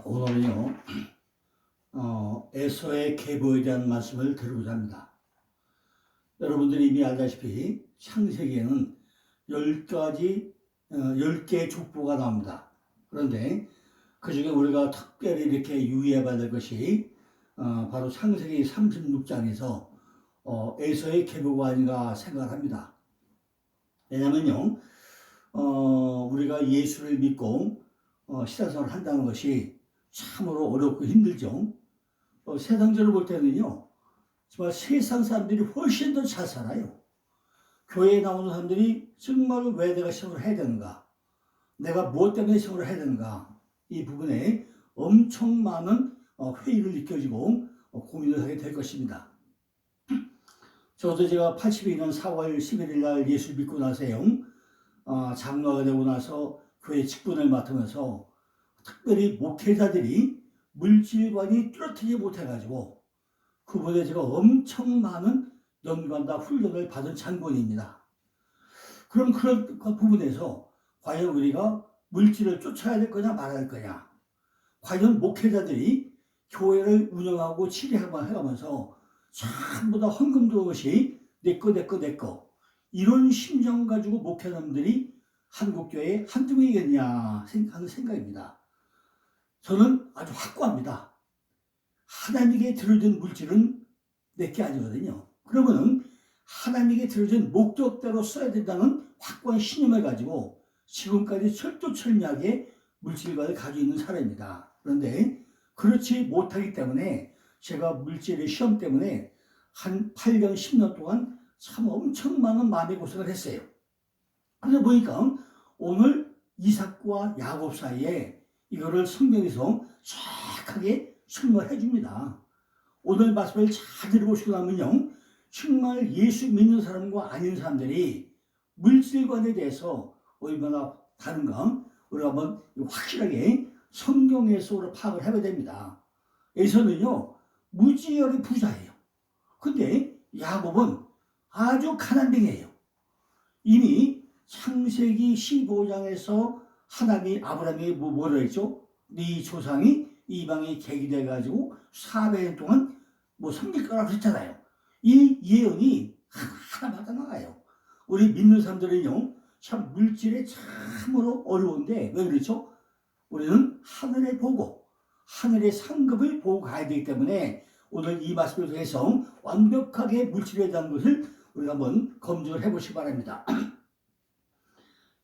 오늘은요, 에서의 계보에 대한 말씀을 드리고자 합니다. 여러분들이 이미 알다시피 창세기에는 10개의 족보가 나옵니다. 그런데 그 중에 우리가 특별히 이렇게 유의해봐야 될 것이 바로 창세기 36장에서 에서의 계보가 아닌가 생각을 합니다. 왜냐면요, 우리가 예수를 믿고 신앙생활을 한다는 것이 참으로 어렵고 힘들죠. 세상적으로 볼 때는요, 정말 세상 사람들이 훨씬 더 잘 살아요. 교회에 나오는 사람들이 정말 왜 내가 신앙을 해야 되는가, 내가 무엇 때문에 신앙을 해야 되는가, 이 부분에 엄청 많은 회의를 느껴지고 고민을 하게 될 것입니다. 저도 제가 82년 4월 11일 날 예수 믿고 나서요, 장로가 되고 나서 교회 직분을 맡으면서 특별히 목회자들이 물질관이 뚜렷하지 못해가지고 그분에 제가 엄청 많은 연관과 훈련을 받은 장본입니다. 그럼 그런 부분에서 과연 우리가 물질을 쫓아야 될 거냐 말아야 될 거냐, 과연 목회자들이 교회를 운영하고 치리하고 해가면서 전부 다 헌금 들어온 것이 내꺼 이런 심정 가지고 목회자들이 한국교회에 한두 명이겠냐 하는 생각입니다. 저는 아주 확고합니다. 하나님에게 들어준 물질은 내게 아니거든요. 그러면은 하나님에게 들어준 목적대로 써야 된다는 확고한 신념을 가지고 지금까지 철두철미하게 물질관을 가지고 있는 사람입니다. 그런데 그렇지 못하기 때문에 제가 물질의 시험 때문에 한 8년, 10년 동안 참 엄청 많은 마음의 고생을 했어요. 그래서 보니까 오늘 이삭과 야곱 사이에 이거를 성경에서 정확하게 설명해 줍니다. 오늘 말씀을 잘 들어보시고 나면요, 정말 예수 믿는 사람과 아닌 사람들이 물질관에 대해서 얼마나 다른가 우리가 한번 확실하게 성경에서 파악을 해봐야 됩니다. 에서는요, 무지하게 부자예요. 근데 야곱은 아주 가난뱅이에요. 이미 창세기 15장에서 하나님이 아브라함이 뭐라 했죠? 네 조상이 이방에 객이 돼가지고 400년 동안 섬길 거라고 했잖아요. 이 예언이 하나마다 나와요. 우리 믿는 사람들은요, 참 물질에 참으로 어려운데 왜 그렇죠? 우리는 하늘의 보고, 하늘의 상급을 보고 가야 되기 때문에 오늘 이 말씀을 통해서 완벽하게 물질에 대한 것을 우리가 한번 검증을 해보시기 바랍니다.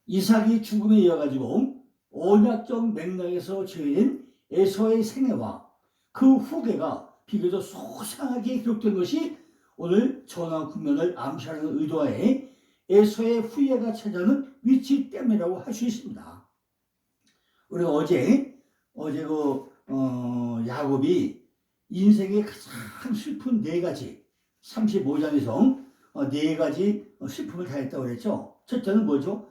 이삭이 죽음에 이어가지고 언약적 맥락에서 제외된 에서의 생애와 그 후계가 비교적 소상하게 기록된 것이 오늘 전황 국면을 암시하는 의도하에 에서의 후예가 차지하는 위치 때문이라고 할 수 있습니다. 우리가 어제 야곱이 인생의 가장 슬픈 4가지 35장에서 4가지 슬픔을 당했다고 그랬죠. 첫째는 뭐죠?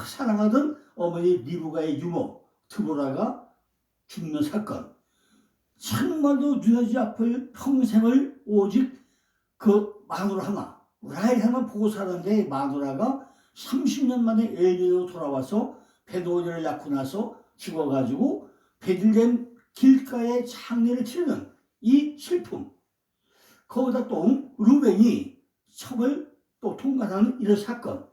사랑하던 어머니 리브가의 유모 드보라가 죽는 사건. 정말로 눈여지 앞을 평생을 오직 그 마누라 하나, 라헬 하나 보고 살았는데 마누라가 30년 만에 엘리로 돌아와서 베드로니를 낳고 나서 죽어가지고 베들레헴 길가에 장례를 치르는 이 슬픔. 거기다 또 루벤이 첩을 또 통과하는 이런 사건.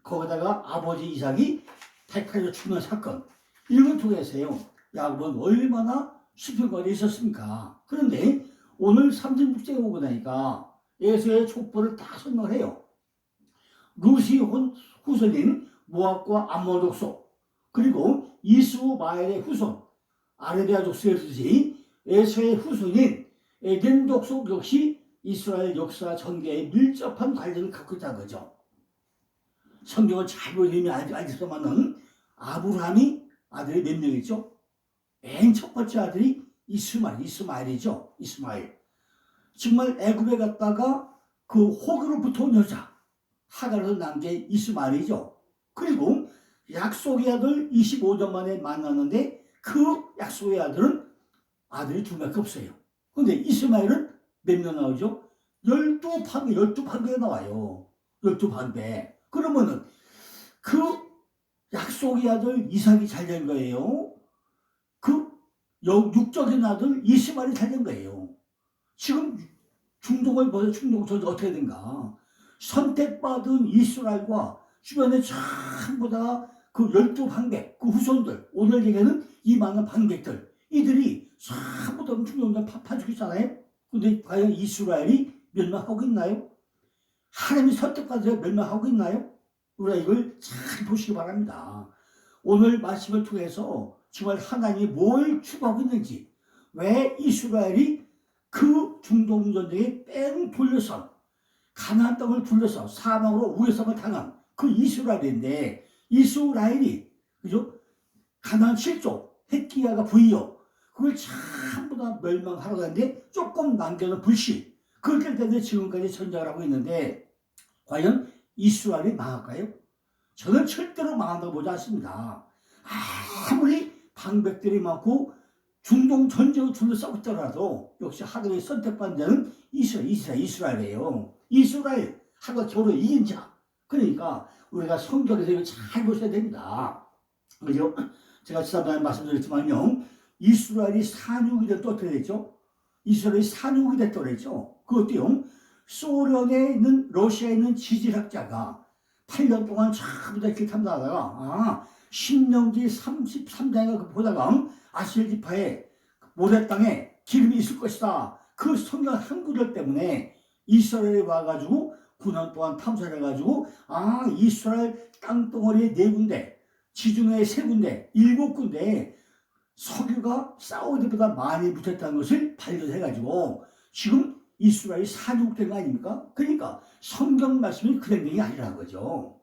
거기다가 아버지 이삭이 백화로 죽는 사건. 이런 걸 통해서요, 야곱은 얼마나 슬픈 것이 있었습니까? 그런데 오늘 36장에 오고 나니까 에서의 족보를 다 설명을 해요. 루시 후손인 모압과 암몬 족속, 그리고 이스마엘의 후손 아레비아 족속이었듯이 에서의 후손인 에덴 족속 역시 이스라엘 역사 전개에 밀접한 관련을 갖고 있다는 거죠. 성경을 잘 보면 이미 알겠지만은 아브라함이 아들이 몇 명이죠? 맨 첫 번째 아들이 이스마엘이죠. 이스마엘. 정말 애굽에 갔다가 그 호그로부터 온 여자 하갈을 낳은 게 이스마엘이죠. 그리고 약속의 아들 25년 만에 만났는데 그 약속의 아들은 아들이 2명밖에 없어요. 그런데 이스마엘은 몇 명 나오죠? 12반배가 나와요. 12반배. 그러면은 그 약속의 아들 이삭이 잘 된 거예요. 그 육적인 아들 이스마엘이 살던 거예요. 지금 중동을 보세요. 중동 전쟁 어떻게 된가. 선택받은 이스라엘과 주변에 전부 다 그 12방백, 그 후손들, 오늘 얘기하는 이 많은 방백들, 이들이 전부 다 중동에 파죽 있잖아요. 근데 과연 이스라엘이 멸망하고 있나요? 하나님이 선택받아서 멸망하고 있나요? 우리가 이걸 잘 보시기 바랍니다. 오늘 말씀을 통해서 정말 하나님이 뭘 추구하고 있는지, 왜 이스라엘이 그 중동 전쟁에 뺑 돌려서 가나안 땅을 둘러서 사망으로 우회성을 당한 그 이스라엘인데, 이스라엘이 그죠? 가나안 7족 헤키야가 부이요, 그걸 전부 다 멸망하러 가는데 조금 남겨놓은 불씨, 그렇기 때문에 지금까지 전쟁을 하고 있는데, 과연 이스라엘이 망할까요? 저는 절대로 망한다고 보지 않습니다. 아무리 방백들이 많고 중동 전쟁을 둘러싸고 있더라도 역시 하나님의 선택받은 자는 이스라엘이에요. 이스라엘 하나가 겨울에 이긴 자. 그러니까 우리가 성경에서 이걸 잘 보셔야 됩니다. 그죠? 제가 지난번에 말씀드렸지만요, 이스라엘이 산육이 됐다 어떻게 됐죠? 이스라엘이 산육이 됐다 그랬죠. 그것도요, 소련에 있는, 러시아에 있는 지질학자가 8년 동안 전부 다 이렇게 탐사하다가, 신명기 33장에 보다가 아스엘 지파의 모래 땅에 기름이 있을 것이다, 그 성경 한 구절 때문에 이스라엘에 와가지고 9년 동안 탐사를 해가지고, 이스라엘 땅덩어리에 4군데, 지중해 3군데, 7군데 석유가 사우디보다 많이 붙었다는 것을 발견해가지고 지금 이스라엘이 산육된 거 아닙니까? 그러니까 성경 말씀이 그런 게 아니라는 거죠.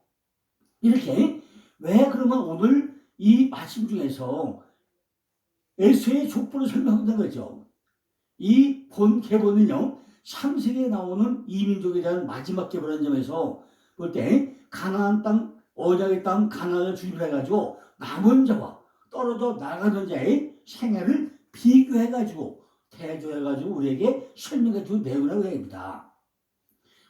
이렇게 왜 그러면 오늘 이 말씀 중에서 에서의 족보를 설명한다는 거죠. 이 본 계보는요, 창세기에 나오는 이민족에 대한 마지막 계보라는 점에서 볼 때 가나안 땅, 언약의 땅 가나안을 주입을 해가지고 남은 자와 떨어져 나가는 자의 생애를 비교해가지고 대조해가지고 우리에게 설명해주는 내용이라고 얘기합니다.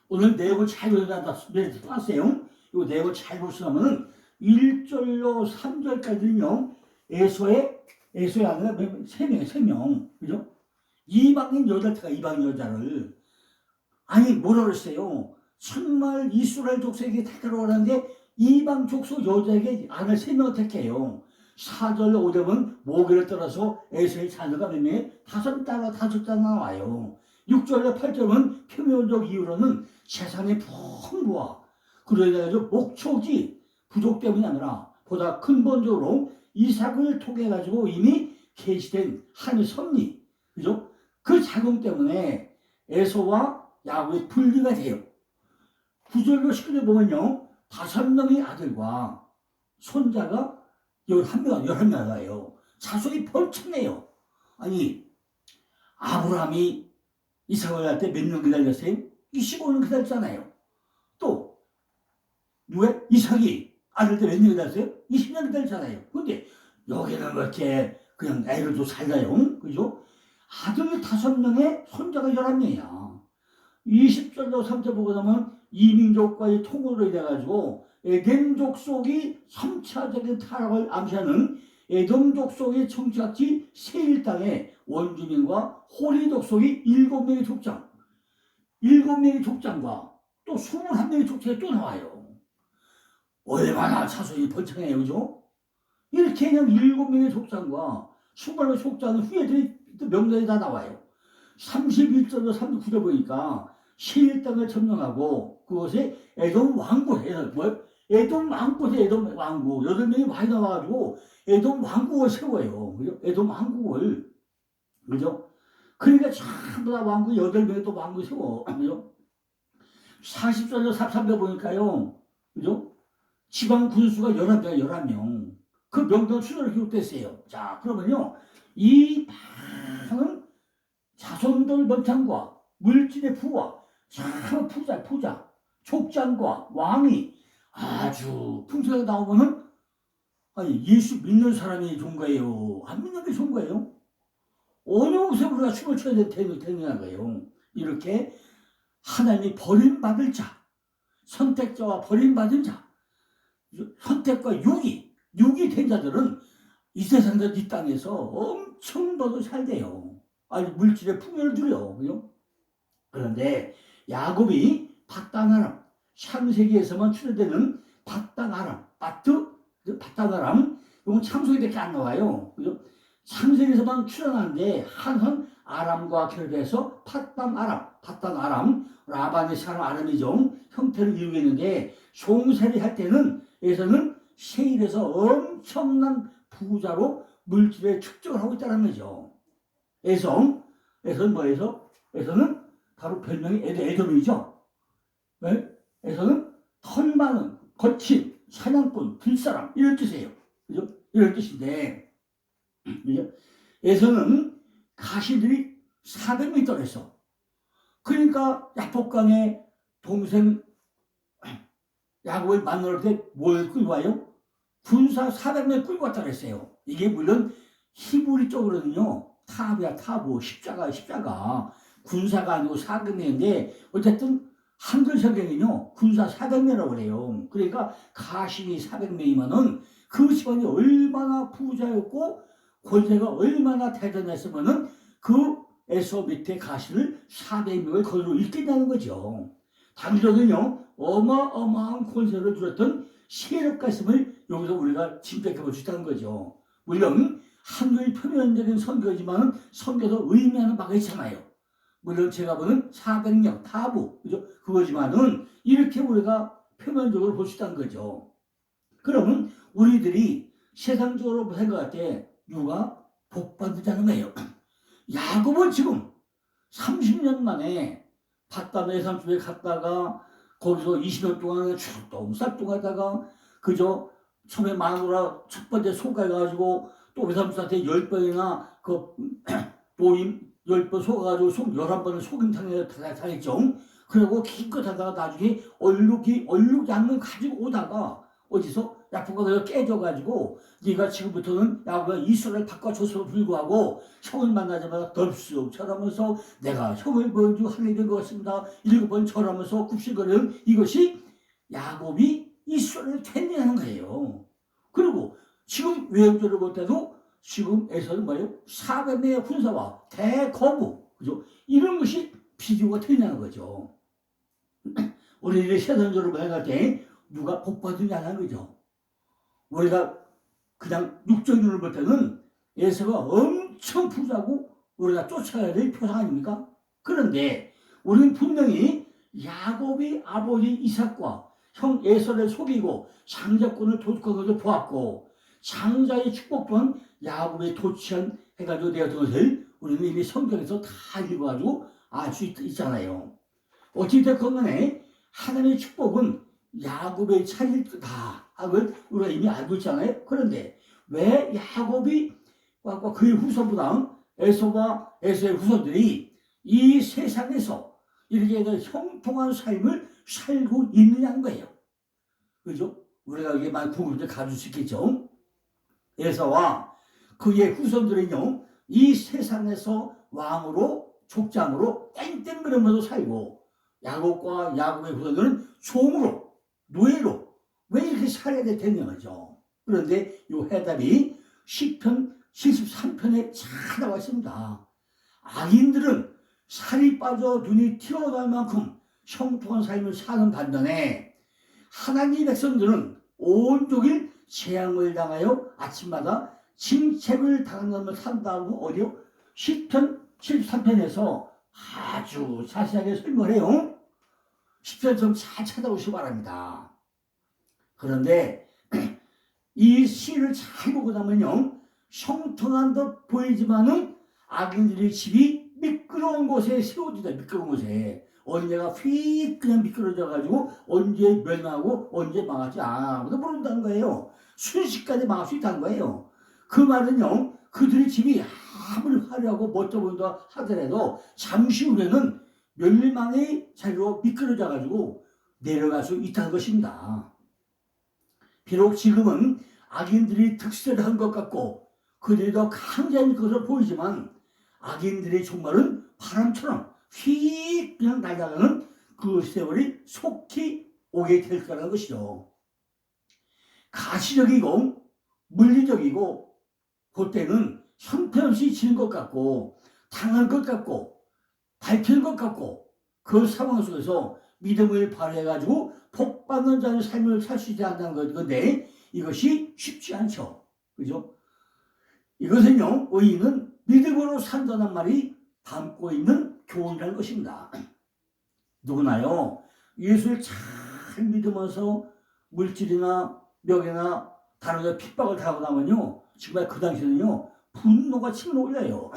오늘 내용을 잘 보세요. 이 내용을 잘 보시면 1절로 3절까지는요, 에서의 아내가 3명, 그죠? 이방인 여자가 이방인 여자를, 아니, 뭐라 그랬어요? 정말 이스라엘 족속에게 택하라고 하는데 이방 족속 여자에게 아내 3명을 택해요. 4절 5절은 모기를 떠나서 에서의 자녀가 몇 명이 5장 나와요. 6절에 8절은 표면적 이유로는 재산의 풍부와 그로 인해서 목초지 부족 때문이 아니라 보다 근본적으로 이삭을 통해 가지고 이미 계시된 하늘 섭리, 그죠? 그 작용 때문에 에서와 야곱의 분리가 돼요. 9절로 10절에 보면요, 5명의 아들과 손자가 11명 나와요. 자손이 벌창해요. 아니, 아브라함이 이삭을 낳을 때 몇 년 기다렸어요? 25년 기다렸잖아요. 또 누가 이삭이 아들 때 몇 년 기다렸어요? 20년 기다렸잖아요. 근데 여기는 왜 이렇게 그냥 애를 또 살아요? 그죠? 아들 5명에 손자가 11명이야. 20절로 3절 보고 나면 이민족과의 통으로 인해가지고 에덴 족속이 3차적인 타락을 암시하는 에돔 족속의 청지각지 세일 땅의 원주민과 호리 족속이 7명의 족장, 7명의 족장과 또 21명의 족장이 또 나와요. 얼마나 자손이 번창해요, 그죠? 이렇게 그냥 7명의 족장과 21명의 족장의 후예들이 명단이 다 나와요. 31절로 39절 보니까 세일 땅을 점령하고 그것에 에돔 왕국에 에돔 왕국에 에돔 왕국 8명이 많이 나와가지고 에돔 왕국을 세워요. 그죠? 에돔 왕국을, 그죠? 그러니까 전부 다 왕국 8명이 또 왕국 세워. 그죠? 40절로 43절 보니까요, 그죠? 지방 군수가 11명. 그 명단 순으로 기록됐어요. 자, 그러면요, 이 많은 자손들 번창과 물질의 부와 참 부자, 족장과 왕이 아주 풍성하게 나오면은, 아니, 예수 믿는 사람이 좋은 거예요? 안 믿는 게 좋은 거예요? 어느 곳에 우리가 춤을 춰야 되는 거예요? 이렇게 하나님이 버림받을 자, 선택자와 버림받은 자, 선택과 육이 된 자들은 이 세상에서 이 땅에서 엄청 너도 잘 돼요. 아니 물질의 풍요를 누려. 그죠? 그런데 야곱이 바단 아람, 창세기에서만 출연되는 바단 아람, 바단 아람, 이건 창세기밖에 안 나와요. 그죠? 창세기에서만 출연하는데 한선 아람과 결합해서 바단 아람, 라반의 사람 아람이죠. 형태를 이루게 있는데 종살이 할 때는 에서는 세일에서 엄청난 부자로 물질의 축적을 하고 있다는 거죠. 에서는 뭐에서? 에서는 바로 별명이 에돔이죠. 네? 에서는 털 많은, 거친, 사냥꾼, 들사람 이런 뜻이에요. 그죠? 이런 뜻인데 그죠? 에서는 가시들이 400명이 떨어졌어. 그러니까 야복강의 동생 야곱을 만날 때 뭘 끌고 와요? 군사 400명 끌고 왔다 그랬어요. 이게 물론 히브리 쪽으로는요. 타보, 십자가. 군사가 아니고 400명인데 어쨌든 한글 성경은요. 군사 400명이라고 그래요. 그러니까 가신이 400명이면은 그 집안이 얼마나 부자였고 권세가 얼마나 대단했으면은 그 에서 밑에 가신을 400명을 거기로 있겠다는 거죠. 당시로는요. 어마어마한 권세를 누렸던 세력가 있음을 여기서 우리가 짐작해 볼 수 있다는 거죠. 물론 한글 표면적인 선교지만 선교도 의미하는 바가 있잖아요. 물론 제가 보는 400명 타부 그죠? 그거지만은 이렇게 우리가 표면적으로 볼 수 있다는 거죠. 그러면 우리들이 세상적으로 생각할 때 누가 복받는다는 거예요. 야곱은 지금 30년 만에 바다 내산집에 갔다가 거기서 20년 동안 쌀똥하다가 그저 처음에 마누라 첫 번째 속아가지고 또 외삼촌한테 10번이나 그 모임 10번 속아가지고 속 11번을 속임 당했죠. 그리고 기껏 하다가 나중에 얼룩 양을 가지고 오다가 어디서 야곱가 깨져가지고 네가 지금부터는 야곱과 이스라엘 바꿔줬음에도 불구하고 형을 만나자마자 덥쑥 절하면서 내가 형을 먼저 하게 된 것 같습니다. 7번 절하면서 굽신거리는 이것이 야곱이 이스라엘을 됐냐는 거예요. 그리고 지금 외형적으로 볼 때도 지금 에서는 뭐예요? 400명의 군사와 대거부 그죠? 이런 것이 비교가 되냐는 거죠. 우리들이 세상적으로 생각할 때 누가 복받느냐는 거죠. 우리가 그냥 육적으로 볼 때는 에서가 엄청 부자고 우리가 쫓아야 될 표상 아닙니까? 그런데 우리는 분명히 야곱이 아버지 이삭과 형 에서를 속이고 장자권을 도둑한 것을 보았고 장자의 축복 또한 야곱의 도취한 해가지고 되었던 것을 우리는 이미 성경에서 다 읽어가지고 알 수 있잖아요. 어찌됐건 간에 하나님의 축복은 야곱의 차일 거다. 그걸 우리가 이미 알고 있잖아요. 그런데 왜 야곱이 그의 후손보다 에서의 후손들이 이 세상에서 이렇게 형통한 삶을 살고 있느냐는 거예요. 그죠? 우리가 이게 많은 궁금증을 가질 수 있겠죠. 에서와 그의 후손들은요, 이 세상에서 왕으로, 족장으로 땡땡거리면서 살고, 야곱과 야곱의 후손들은 종으로, 노예로, 왜 이렇게 살아야 되는 거죠? 그런데 이 해답이 시편 73편에 잘 나와 있습니다. 악인들은 살이 빠져 눈이 튀어나올 만큼 형통한 삶을 사는 반면에 하나님의 백성들은 온종일 재앙을 당하여 아침마다 징책을 당하며 산다고 어디요? 시편 73편에서 아주 자세하게 설명을 해요. 시편 좀 잘 찾아보시기 바랍니다. 그런데 이 시를 잘 보고 나면요, 형통한 듯 보이지만은 악인들의 집이 미끄러운 곳에 세워지다. 미끄러운 곳에 언제가 휙 그냥 미끄러져가지고 언제 멸망하고 언제 망할지 아무도 모른다는 거예요. 순식간에 망할 수 있다는 거예요. 그 말은요, 그들의 집이 아무리 화려하고 멋져 보인다 하더라도 잠시 후에는 멸망의 자리로 미끄러져가지고 내려갈 수 있다는 것입니다. 비록 지금은 악인들이 득세한 것 같고 그들이 더 강자인 것으로 보이지만 악인들의 종말은 바람처럼 휙 그냥 날아가는 그 세월이 속히 오게 될 거라는 것이죠. 가시적이고 물리적이고 그때는 형편없이 지는 것 같고 당할 것 같고 밟힐 것 같고 그 상황 속에서 믿음을 발휘해가지고 복받는 자의 삶을 살 수 있지 않다는 건데 이것이 쉽지 않죠. 그죠? 이것은요, 의인은 믿음으로 산다는 말이 담고 있는 교훈이라는 것입니다. 누구나요, 예수를 잘 믿으면서 물질이나 명예나 다른 데 핍박을 당하고 나면요, 정말 그 당시에는요, 분노가 치밀어 올려요.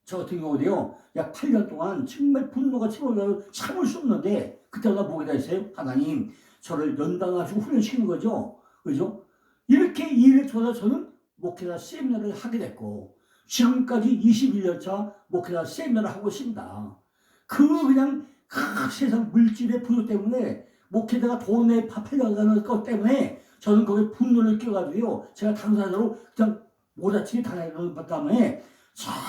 저 같은 경우도요, 약 8년 동안 정말 분노가 치밀어 올려요. 참을 수 없는데, 그때마다 뭐가 다 있어요? 하나님, 저를 연단하시고 훈련시키는 거죠. 그죠? 이렇게 일을 통해서 저는 목회자 세미나를 하게 됐고, 지금까지 21년차 목회자 세미나를 하고 있습니다. 그냥 세상 물질의 부유 때문에 목회자가 돈에 팔려가는 것 때문에 저는 거기에 분노를 끼워가지고요. 제가 당사자로 그냥 몰아치기 당하는 것 때문에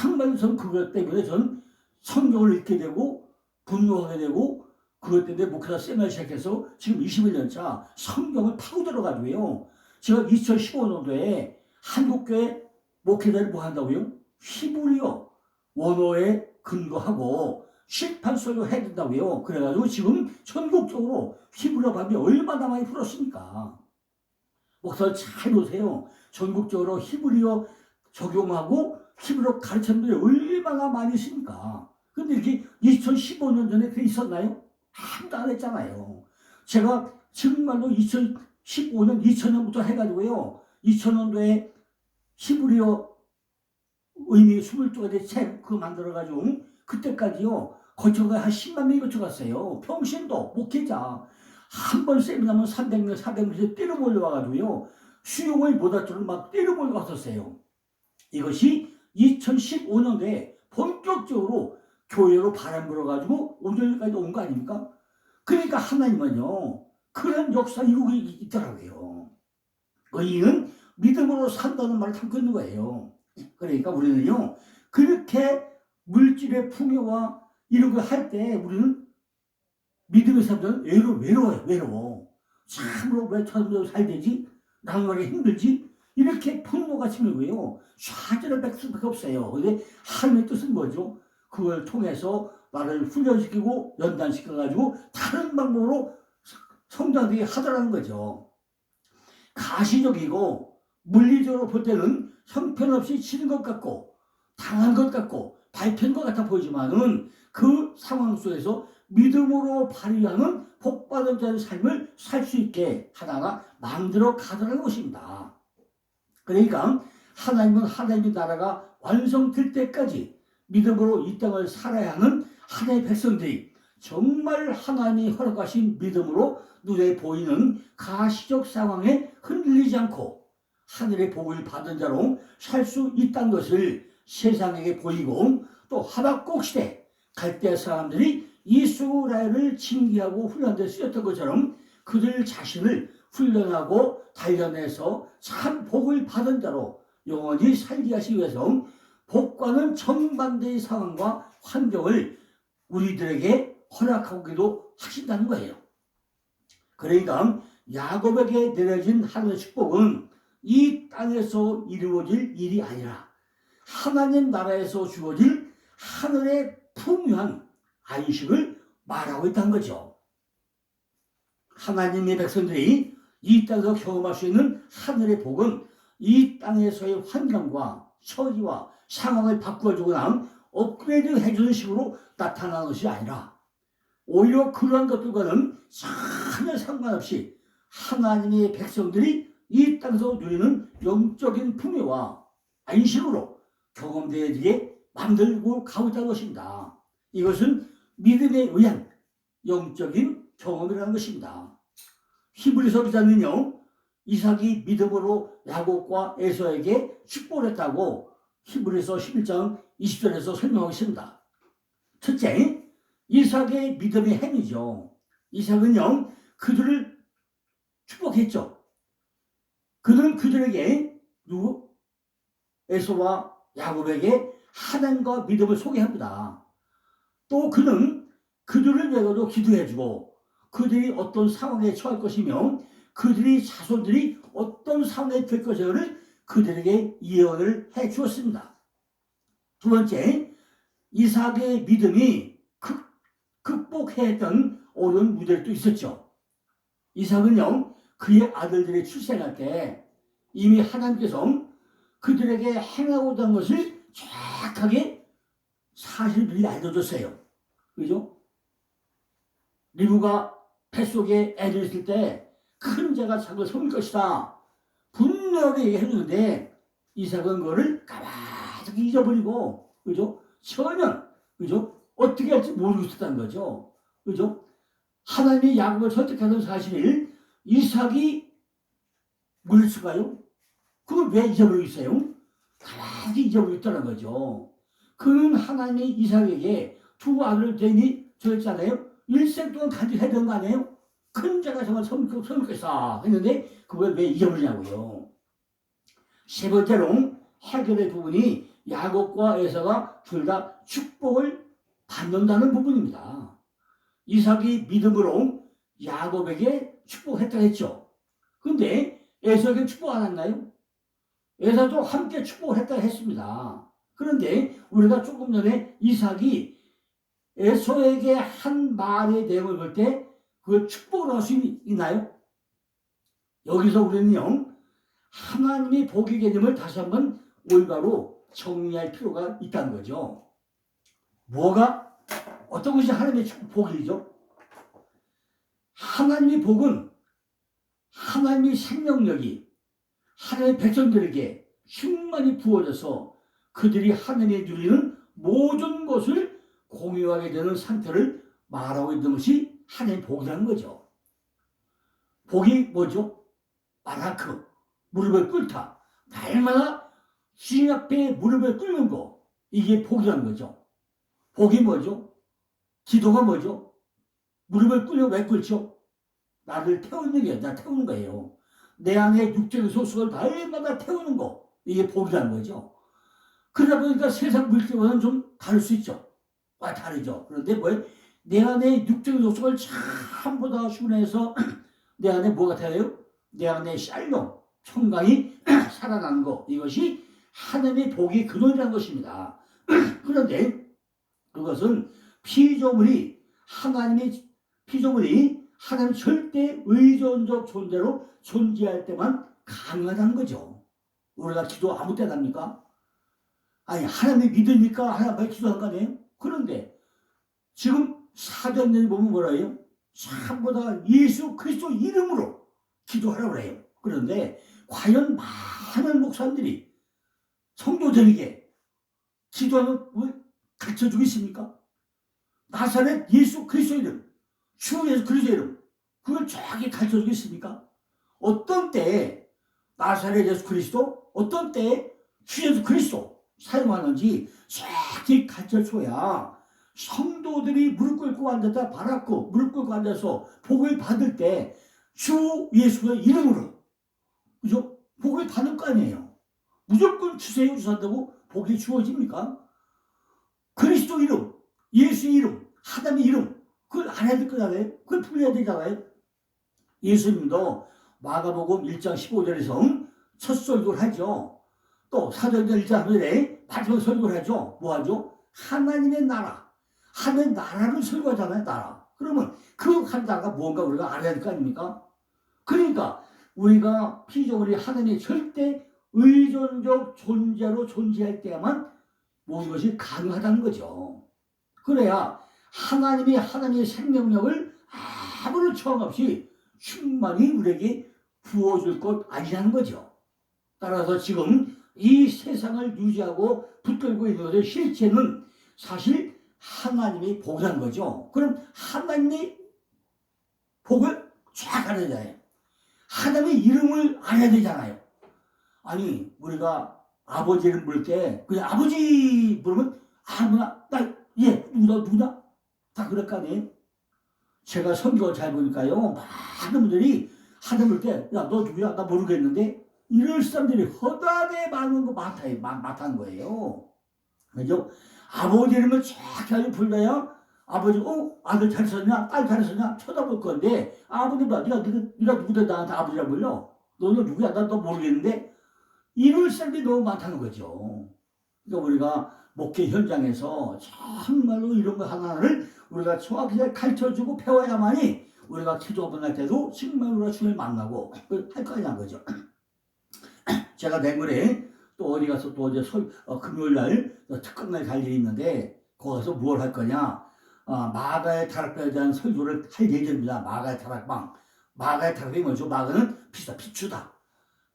정말 저는 그것 때문에 저는 성경을 읽게 되고 분노하게 되고 그것 때문에 목회자 세미나를 시작해서 지금 21년차 성경을 파고 들어가지고요. 제가 2015년도에 한국교회 목회자를 뭐 한다고요? 히브리어 원어에 근거하고 실판 설교해야 된다고요. 그래가지고 지금 전국적으로 히브리어 반이 얼마나 많이 풀었습니까? 목사를 잘 보세요. 전국적으로 히브리어 적용하고 히브리어 가르치는 분들이 얼마나 많이 있습니까? 근데 이렇게 2015년 전에 그게 있었나요? 아무도 안 했잖아요. 제가 정말로 2015년, 2000년부터 해가지고요. 2000년도에 히브리어 의미 22가지 책 그거 만들어가지고 그때까지요. 거쳐가 한 10만 명이 거쳐갔어요. 평신도 목회자 한 번 세미나면 300명, 400명씩 때려 몰려와가지고요. 수용을 못할 줄을 막 때려 몰려갔었어요. 이것이 2015년도에 본격적으로 교회로 바람 불어가지고 오늘까지 온 거 아닙니까? 그러니까 하나님은요. 그런 역사 이루고 있더라고요. 의인은 믿음으로 산다는 말을 담고 있는 거예요. 그러니까 우리는요. 그렇게 물질의 풍요와 이런 걸 할 때 우리는 믿음의 사람들은 외로워요. 참으로 왜 저놈들 살 되지? 나는 왜 힘들지? 이렇게 분노가 치밀고요. 좌절을 뺄 수밖에 없어요. 근데 하나님의 뜻은 뭐죠? 그걸 통해서 나를 훈련시키고 연단시켜가지고 다른 방법으로 성장되게 하더라는 거죠. 가시적이고 물리적으로 볼 때는 형편없이 치는 것 같고 당한 것 같고 밟힌 것 같아 보이지만은 그 상황 속에서 믿음으로 발휘하는 복받은 자의 삶을 살 수 있게 하나가 만들어 가더라는 것입니다. 그러니까 하나님은 하나님의 나라가 완성될 때까지 믿음으로 이 땅을 살아야 하는 하나님의 백성들이 정말 하나님이 허락하신 믿음으로 눈에 보이는 가시적 상황에 흔들리지 않고 하늘의 복을 받은 자로 살 수 있다는 것을 세상에게 보이고 또 하박국 시대 갈대 사람들이 이스라엘을 징계하고 훈련에 쓰였던 것처럼 그들 자신을 훈련하고 단련해서 참 복을 받은 자로 영원히 살게 하시기 위해서 복과는 정반대의 상황과 환경을 우리들에게 허락하기도 하신다는 거예요. 그러니까 야곱에게 내려진 하나님의 축복은 이 땅에서 이루어질 일이 아니라 하나님 나라에서 주어질 하늘의 풍요한 안식을 말하고 있다는 거죠. 하나님의 백성들이 이 땅에서 경험할 수 있는 하늘의 복은 이 땅에서의 환경과 처지와 상황을 바꾸어주거나 업그레이드 해주는 식으로 나타나는 것이 아니라 오히려 그러한 것들과는 전혀 상관없이 하나님의 백성들이 이 땅에서 누리는 영적인 풍요와 안식으로 경험되게 만들고 가고 있다는 것입니다. 이것은 믿음에 의한 영적인 경험이라는 것입니다. 히브리서 기자는요. 이삭이 믿음으로 야곱과 에서에게 축복을 했다고 히브리서 11장 20절에서 설명하고 있습니다. 첫째, 이삭의 믿음의 행위죠. 이삭은요. 그들을 축복했죠. 그는 그들에게 누구? 에서와 야곱에게 하나님과 믿음을 소개합니다. 또 그는 그들을 위해서도 기도해주고 그들이 어떤 상황에 처할 것이며 그들이 자손들이 어떤 상황에 될 것인가를 그들에게 예언을 해 주었습니다. 두 번째, 이삭의 믿음이 극복해야 했던 어려운 무대도 있었죠. 이삭은요, 그의 아들들이 출생할 때 이미 하나님께서 그들에게 행하고자 한 것을 정확하게 사실들이 알려줬어요. 그죠? 리브가 뱃속에 애를 있을 때 큰 자가 자기를 섬길 것이다. 분명하게 얘기해주는데 이삭은 그거를 가만히 잊어버리고, 그죠? 전혀, 그죠? 어떻게 할지 모르고 있었다는 거죠. 그죠? 하나님이 야곱을 선택하는 사실을 이삭이 모를 수가요? 그걸 왜 잊어버리고 있어요? 가만히 잊어버리고 있다는 거죠. 그는 하나님이 이삭에게 두 아들을 대니 저랬잖아요. 일생 동안 간직해야 되는 거 아니에요? 큰 자가 정말 섬길 것이다 했는데 그걸 왜 잊어버리냐고요. 세 번째로 해결의 부분이 야곱과 에사가 둘 다 축복을 받는다는 부분입니다. 이삭이 믿음으로 야곱에게 축복했다고 했죠. 그런데 에서에게 축복 안 했나요? 에서도 함께 축복을 했다고 했습니다. 그런데 우리가 조금 전에 이삭이 에서에게 한 말의 내용을 볼 때 그 축복을 할 수 있나요? 여기서 우리는요, 하나님의 복의 개념을 다시 한번 올바로 정리할 필요가 있다는 거죠. 어떤 것이 하나님의 복이죠? 하나님의 복은 하나님의 생명력이 하나님의 백성들에게 충만히 부어져서 그들이 하나님의 누리는 모든 것을 공유하게 되는 상태를 말하고 있는 것이 하나님의 복이라는 거죠. 복이 뭐죠? 바라크, 무릎을 꿇다. 날마다 주님 앞에 무릎을 꿇는 거. 이게 복이라는 거죠. 복이 뭐죠? 기도가 뭐죠? 무릎을 꿇려 왜 꿇죠? 나를 태우는 게, 나 태우는 거예요. 내 안에 육적인 소속을 날마다 태우는 거. 이게 복이라는 거죠. 그러다 보니까 세상 물질과는 좀 다를 수 있죠. 다르죠. 그런데 내 안에 육적인 소속을 전부 다 순회해서 내 안에 뭐가 돼요? 내 안에 샬롬, 평강이 살아나는 거. 이것이 하나님의 복의 근원이라는 것입니다. 그런데 그것은 피조물이 하나님 절대 의존적 존재로 존재할 때만 가능하다는 거죠. 우리가 기도 아무 때나 합니까? 아니, 하나님의 믿으니까 하나님께 기도한 거 아니에요? 그런데 지금 사도행전에 보면 뭐라 해요? 전부 다 예수 그리스도 이름으로 기도하라고 해요. 그런데 과연 많은 목사님들이 성도들에게 기도하는 걸 가르쳐주고 있습니까? 나사렛 예수 그리스도 이름, 주 예수 그리스도 이름, 그걸 정확히 가르쳐주고 있습니까? 어떤 때에 나사렛 예수 그리스도, 어떤 때에 주 예수 그리스도 사용하는지 정확히 가르쳐줘야 성도들이 무릎 꿇고 앉았다 바라고 무릎 꿇고 앉아서 복을 받을 때 주 예수의 이름으로, 그죠? 복을 받을 거 아니에요. 무조건 주세요 주산다고 복이 주어집니까? 그리스도 이름, 예수 이름, 하나님의 이름, 그걸 알아야 될 거잖아요. 그걸 풀려야 되잖아요. 예수님도 마가복음 1장 15절에서 첫 설교를 하죠. 또 사도행전 1장 1절에 마지막 설교를 하죠. 뭐 하죠? 하나님의 나라, 하나님의 나라를 설교하잖아요. 나라. 그러면 그 한 나라가 뭔가 우리가 알아야 될 거 아닙니까? 그러니까 우리가 피조물이 하나님의 절대 의존적 존재로 존재할 때만 모든 것이 가능하다는 거죠. 그래야 하나님의 생명력을 아무런 초항 없이 충만히 우리에게 부어줄 것 아니라는 거죠. 따라서 지금 이 세상을 유지하고 붙들고 있는 것의 실체는 사실 하나님의 복이라는 거죠. 그럼 하나님의 복을 쫙 알아야 되잖아요. 하나님의 이름을 알아야 되잖아요. 아니, 우리가 아버지 이름 부를 때 그냥 아버지 부르면 아무나 누구나 다 그럴 거 아니에요. 제가 선교 잘 보니까요, 많은 분들이 하나님 부를 때 야 너 누구야? 나 모르겠는데 이럴 사람들이 허다하게 많은 거 많다는 거예요. 그죠? 아버지 이름을 쫙 불러야 아버지 아들 잘 썼냐? 딸 잘 썼냐? 쳐다볼 건데 아버님 봐, 네가 누구다 나한테 아버지라고 불러? 너는 누구야? 나 너 모르겠는데 이룰 사람이 너무 많다는 거죠. 그러니까 우리가 목회 현장에서 정말로 이런 거 하나를 우리가 정확히 가르쳐주고 배워야만이 우리가 기도 보낼 때도 정말 우리가 주님을 만나고 할 거냐는 거죠. 제가 내일에 또 어디 가서 또 어제 금요일 날 특강날 갈 일이 있는데 거기서 뭘 할 거냐. 마가의 다락방에 대한 설교를 할 예정입니다. 마가의 다락방. 마가의 다락방이 뭐죠? 마가는 비추다.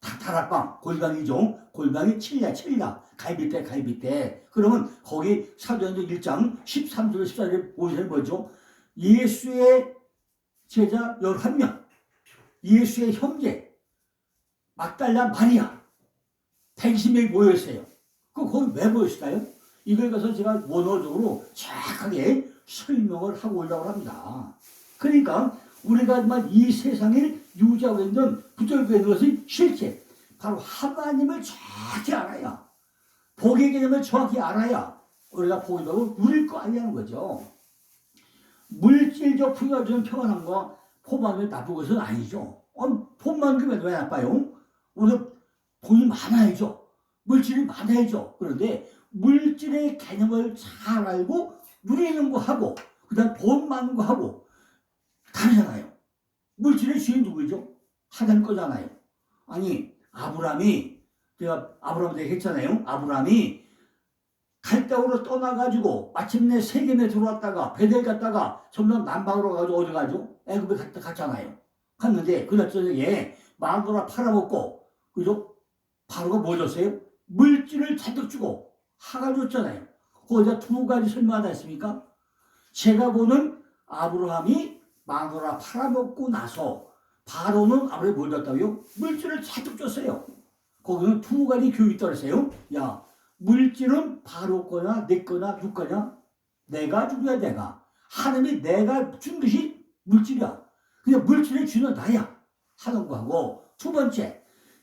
다락방, 골방이죠. 골방이 칠랴. 갈빗대. 그러면 거기 사도행전 1장 13절 14절 보시면 뭐죠? 예수의 제자 11명, 예수의 형제, 막달라 마리아, 120명이 모였어요. 거기 왜 모였을까요? 이걸 가서 제가 원어적으로 정확하게 설명을 하고 오려고 합니다. 그러니까 우리가 정말 이 세상을 유지하고 있는 붙들고 있는 것이 실제 바로 하나님을 정확히 알아야, 복의 개념을 정확히 알아야 우리가 복을 받고 누릴 거 아니냐는 거죠. 물질적 풍요가 주는 평안함과 포만함이 나쁜 것은 아니죠. 폰만 그면 왜 나빠요? 우리가 돈이 많아야죠. 물질이 많아야죠. 그런데 물질의 개념을 잘 알고 누리는 거 하고 그 다음 돈 많은 거 하고 다르잖아요. 물질의 주인 누구죠? 하나님 거잖아요. 아니 아브라함이, 제가 아브라함한테 했잖아요. 아브라함이 갈대으로 떠나가지고 마침내 세겜에 들어왔다가 베델 갔다가 점점 남방으로 가가지고 어디 가죠? 애굽에 갔잖아요. 갔는데 그날 저녁에 마누라 팔아먹고, 그죠? 바로가 뭐 줬어요? 물질을 잔뜩 주고 하가 줬잖아요. 거기다 두 가지 설명하다 했습니까? 제가 보는 아브라함이 마누라 팔아먹고 나서 바로는 아브라함이 뭘 줬다고요? 물질을 잔뜩 줬어요. 거기는 두 가지 교육이 있다고 했어요. 야, 물질은 바로 거냐 내 거냐 누 거냐? 내가 준 거야. 내가 하나님이 내가 준 것이 물질이야. 그냥 물질을 주는 나야 하는 거하고, 두 번째,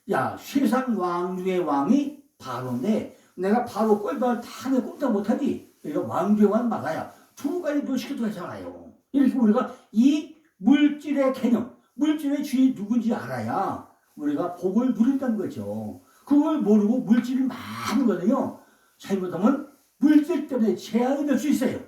야 세상 왕 중의 왕이 바로인데 내가 바로 꼴박을 다 내 꼼짝 못하지. 그러니까 왕 중의 왕 막아야. 두 가지도 시켜도 되잖아요. 이렇게 우리가 이 물질의 개념, 물질의 주인이 누군지 알아야 우리가 복을 누린다는 거죠. 그걸 모르고 물질이 많은 거는요, 잘못하면 물질 때문에 재앙이 될 수 있어요.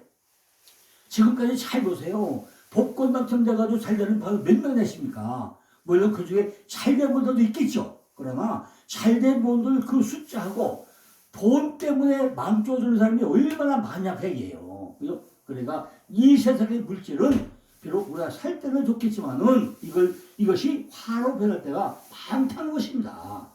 지금까지 잘 보세요. 복권 당첨돼가지고 잘 되는 분 몇 명 되십니까? 물론 그 중에 잘 된 분들도 있겠죠. 그러나 잘 된 분들 그 숫자하고 돈 때문에 망쳐주는 사람이 얼마나 많냐 팩이에요. 그죠? 그러니까 이 세상의 물질은 비록 우리가 살 때는 좋겠지만은 이것이 화로 변할 때가 많다는 것입니다.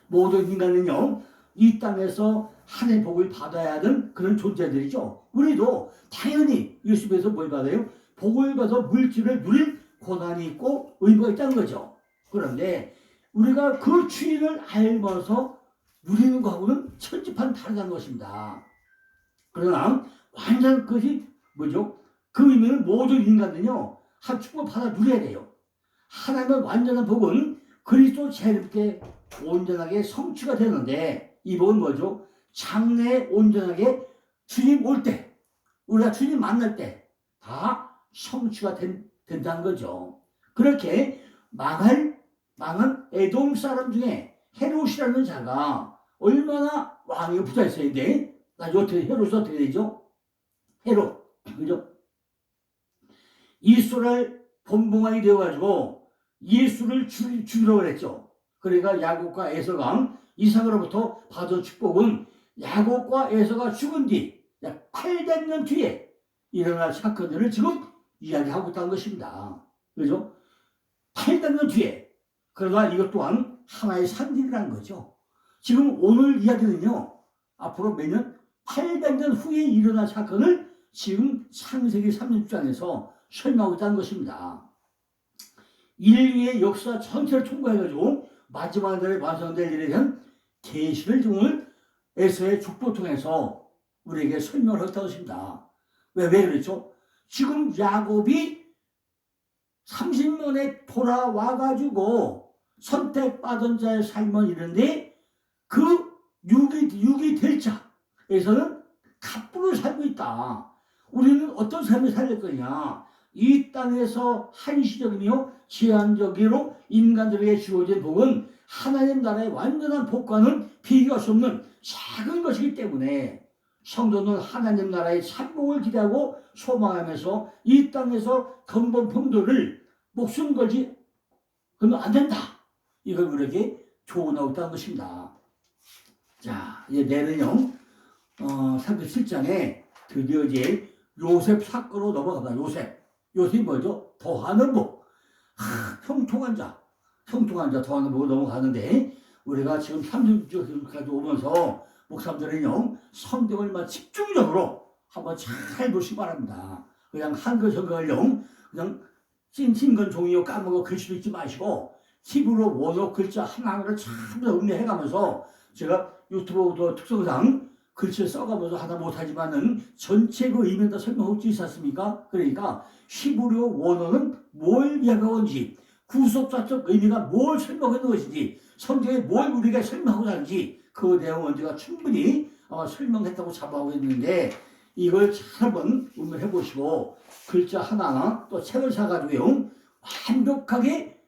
모든 인간은요, 이 땅에서 하나님의 복을 받아야 하는 그런 존재들이죠. 우리도 당연히 예수님에서 뭘 받아요? 복을 받아서 물질을 누릴 고난이 있고 의무가 있다는 거죠. 그런데 우리가 그 주인을 알면서 누리는 것하고는 천지판 다르다는 것입니다. 그러나 완전 그것이 뭐죠? 그 의미는 모든 인간은요, 한 축복을 받아 누려야 돼요. 하나님의 완전한 복은 그리스도 재림때 온전하게 성취가 되는데, 이 복은 뭐죠? 장래에 온전하게 주님 올 때, 우리가 주님 만날 때 다 성취가 된다는 거죠. 그렇게 망한 에돔 사람 중에 헤롯이라는 자가 얼마나 왕이 부자였었는데, 헤롯이 어떻게 되죠? 헤롯, 그죠? 이스라엘 본봉왕이 되어가지고 예수를 죽이려고 했죠. 그러니까 야곱과 에서가 이삭으로부터 받은 축복은 야곱과 에서가 죽은 뒤 약 800년 뒤에 일어날 사건들을 지금 이야기하고 있다는 것입니다. 그죠? 800년 뒤에. 그러나 이것 또한 하나의 상징이라는 거죠. 지금 오늘 이야기는요, 앞으로 매년 800년 후에 일어날 사건을 지금 창세기 36장에서 설명하고 있다는 것입니다. 인류의 역사 전체를 통과해가지고 마지막 날에 완성될 일에 대한 계시를 오늘 에서의 축복을 통해서 우리에게 설명을 했다는 것입니다. 왜 그랬죠? 지금 야곱이 30년에 돌아와가지고 선택받은 자의 삶은 이런데 그 육이 될 자에서는 갑부로 살고 있다. 우리는 어떤 삶을 살릴 거냐? 이 땅에서 한시적이며 제한적으로 인간들에게 주어진 복은 하나님 나라의 완전한 복과는 비교할 수 없는 작은 것이기 때문에 성도는 하나님 나라의 참복을 기대하고 소망하면서 이 땅에서 근본품들을 목숨 걸지 그러면 안 된다. 이걸 우리에게 조언하고 있다는 것입니다. 자, 이제 내일은요, 37장에 드디어 이제 요셉 사건으로 넘어갑니다. 요셉이 뭐죠? 더하는 복. 형통한 자, 더하는 복으로 넘어가는데, 우리가 지금 36절까지 오면서 목사님들은요, 성경을 집중적으로 한번 잘 보시기 바랍니다. 그냥 한글 성경을요, 그냥 찐친건 종이요 까먹고 글씨도 읽지 마시고, 히브리어 원어 글자 하나하나를 참 음미해가면서 제가 유튜브 특성상 글씨를 써가면서 하다 못하지만은 전체 그 의미를 다 설명하고 있지 않습니까? 그러니까 히브리어 원어는 뭘 이야기하고 있는지, 구속사적 의미가 뭘 설명하는 것인지, 성경에 뭘 우리가 설명하고 하는지 그 내용은 제가 충분히 설명했다고 자부하고 있는데, 이걸 잘 한번 음미해 보시고 글자 하나하나 또 책을 사가지고요 완벽하게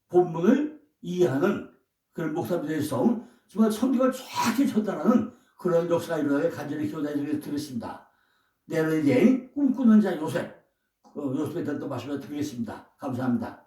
본문을 이해하는 그런 목사님들에서 정말 성경을 정확히 전달하는 그런 역사가 일어나게 간절히 기도드리겠습니다. 내일은 이제 꿈꾸는 자 요셉에 대한 또 말씀을 드리겠습니다. 감사합니다.